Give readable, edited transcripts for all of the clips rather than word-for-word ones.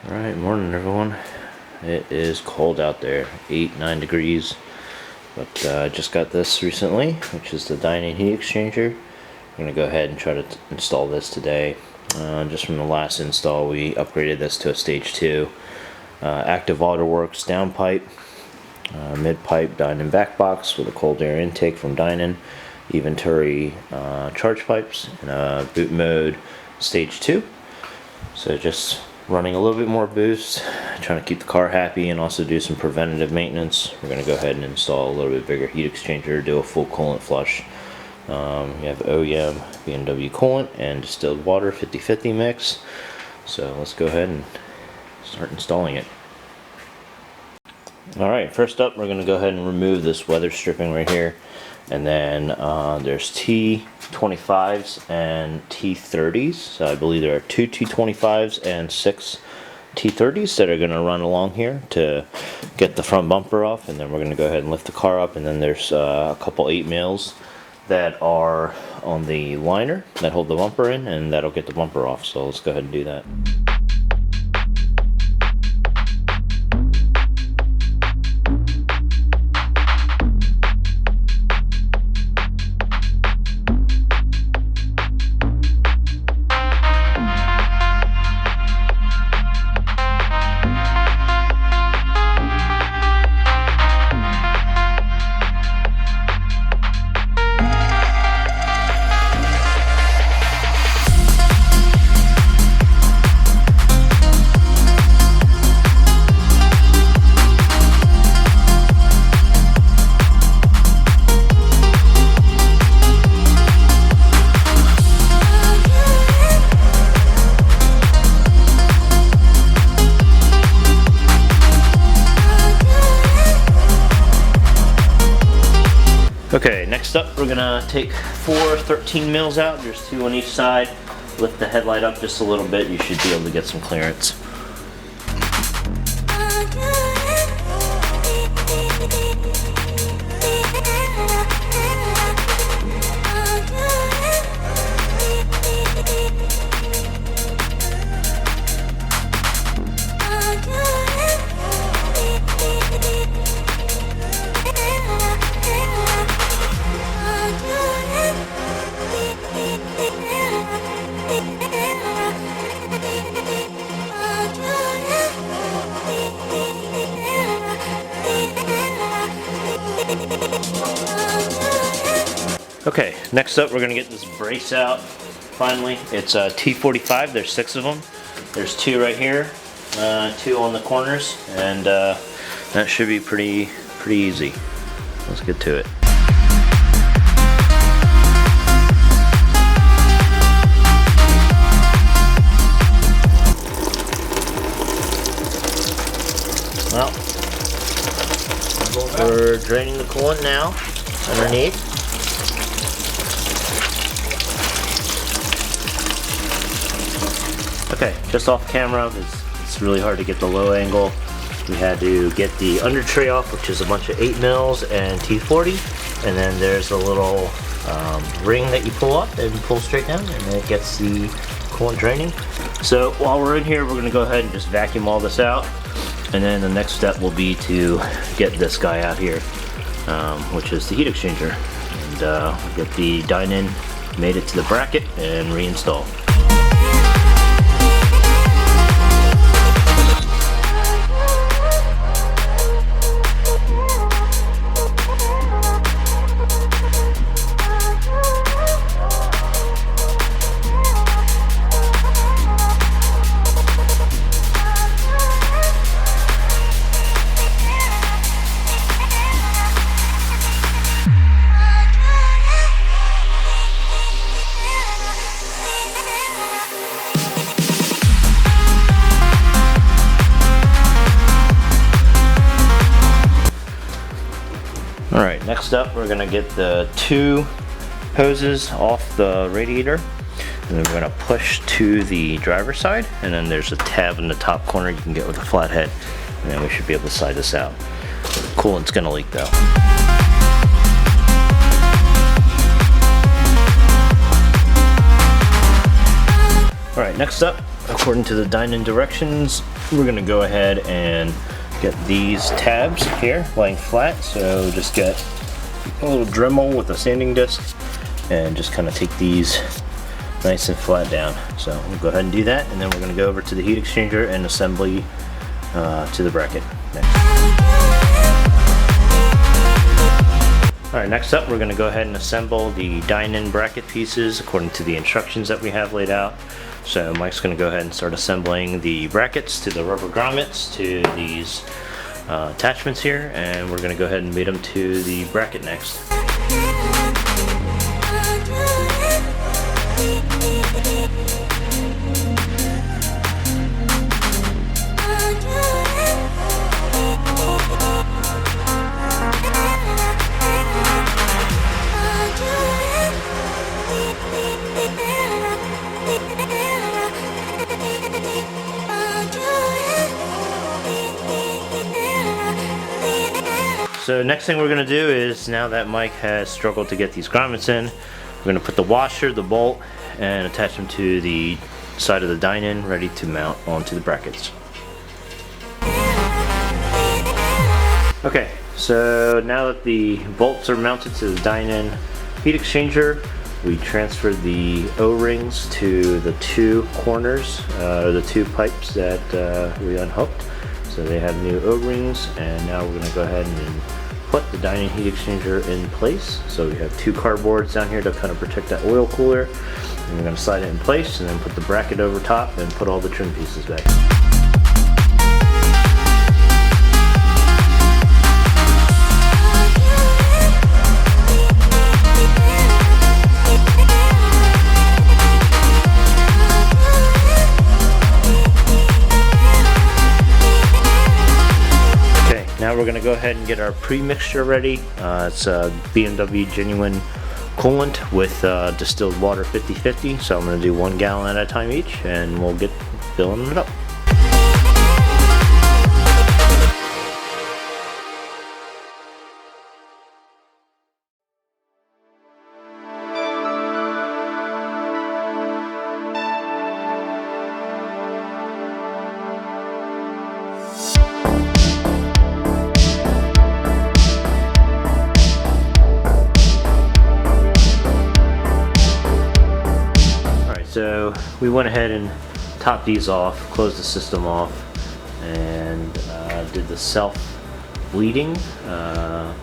Alright, morning everyone. It is cold out there, 8-9 degrees. But I just got this recently, which is the Dinan heat exchanger. I'm going to go ahead and try to install this today. Just from the last install, we upgraded this to a stage 2. Active waterworks downpipe, mid-pipe Dinan back box with a cold air intake from Dinan, Eventuri charge pipes, and a boot mode stage 2. So just running a little bit more boost, trying to keep the car happy and also do some preventative maintenance. We're going to go ahead and install a little bit bigger heat exchanger, do a full coolant flush. You have OEM BMW coolant and distilled water 50-50 mix. So let's go ahead and start installing it. Alright, first up we're going to go ahead and remove this weather stripping right here. And then there's T25s and T30s. So I believe there are 2 T25s and 6 T30s that are going to run along here to get the front bumper off. And then we're going to go ahead and lift the car up. And then there's a couple 8 mils that are on the liner that hold the bumper in, and that'll get the bumper off. So let's go ahead and do that. Okay, next up we're gonna take 4 13 mils out. There's 2 on each side. Lift the headlight up just a little bit. You should be able to get some clearance. Okay, next up we're going to get this brace out. Finally, it's a T45. There's 6 of them. There's 2 right here, 2 on the corners, and that should be pretty easy. Let's get to it. Well, we're draining the coolant now underneath. Okay, just off camera, it's really hard to get the low angle. We had to get the under tray off, which is a bunch of 8 mils and T40, and then there's a little ring that you pull up and pull straight down, and it gets the coolant draining. So while we're in here, we're going to go ahead and just vacuum all this out, and then the next step will be to get this guy out here, which is the heat exchanger, and get the Dinan made it to the bracket and reinstall. Alright, next up we're going to get the 2 hoses off the radiator, and then we're going to push to the driver's side, and then there's a tab in the top corner you can get with a flathead, and then we should be able to slide this out. The coolant's going to leak though. Alright, next up according to the Dinan directions, we're gonna go ahead and get these tabs here laying flat. So just get a little Dremel with a sanding disc and just kind of take these nice and flat down. So we'll go ahead and do that, and then we're gonna go over to the heat exchanger and assembly to the bracket next. Alright, next up we're going to go ahead and assemble the Dinan bracket pieces according to the instructions that we have laid out. So Mike's going to go ahead and start assembling the brackets to the rubber grommets to these attachments here, and we're going to go ahead and mate them to the bracket next. So next thing we're going to do is, now that Mike has struggled to get these grommets in, we're going to put the washer, the bolt, and attach them to the side of the Dinan, ready to mount onto the brackets. Okay, so now that the bolts are mounted to the Dinan heat exchanger, we transferred the O-rings to the two corners, the two pipes that we unhooked. So they have new O-rings, and now we're going to go ahead and put the Dinan heat exchanger in place. So we have two cardboards down here to kind of protect that oil cooler. And we're going to slide it in place and then put the bracket over top and put all the trim pieces back. Now we're going to go ahead and get our pre-mixture ready. It's a BMW genuine coolant with distilled water 50/50. So I'm going to do 1 gallon at a time each, and we'll get filling it up. So we went ahead and topped these off, closed the system off, and did the self-bleeding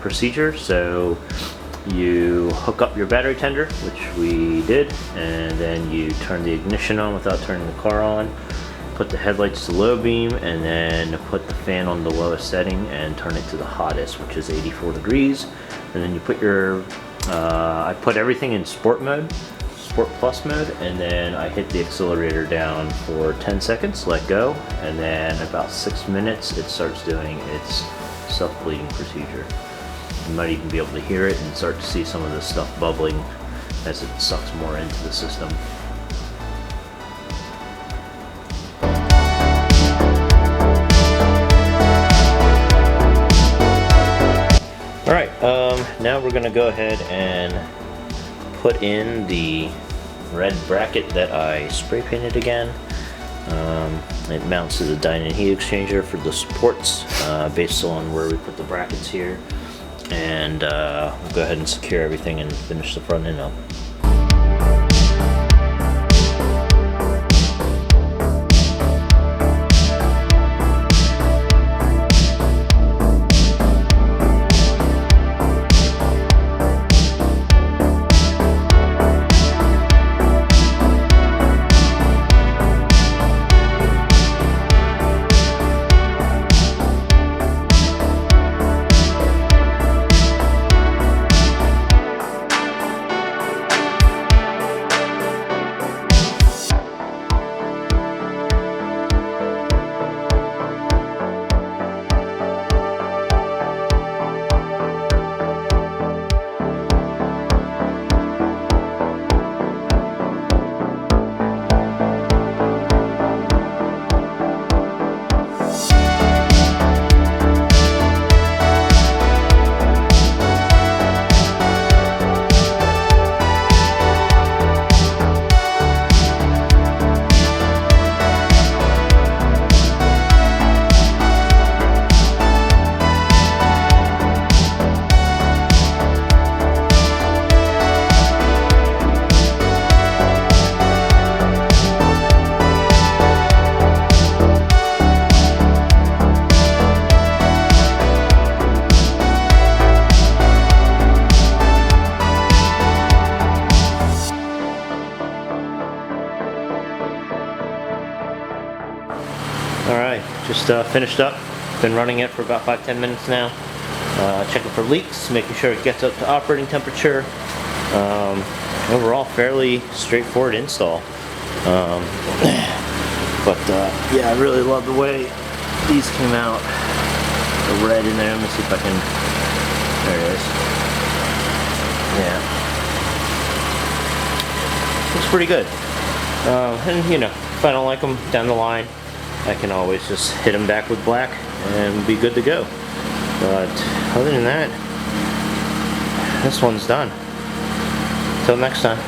procedure. So you hook up your battery tender, which we did, and then you turn the ignition on without turning the car on, put the headlights to low beam, and then put the fan on the lowest setting and turn it to the hottest, which is 84 degrees. And then you put your, I put everything in sport mode. Sport Plus mode, and then I hit the accelerator down for 10 seconds, let go, and then about 6 minutes it starts doing its self-bleeding procedure. You might even be able to hear it and start to see some of this stuff bubbling as it sucks more into the system. Alright, now we're going to go ahead and put in the red bracket that I spray painted again. It mounts to the Dinan heat exchanger for the supports based on where we put the brackets here, and we'll go ahead and secure everything and finish the front end up. just finished up. Been running it for about 5-10 minutes now. Checking for leaks, making sure it gets up to operating temperature. Overall, fairly straightforward install. Yeah, I really love the way these came out. The red in there. Let me see if I can. There it is. Yeah. Looks pretty good. And you know, if I don't like them down the line, I can always just hit them back with black and be good to go. But other than that, this one's done. Till next time.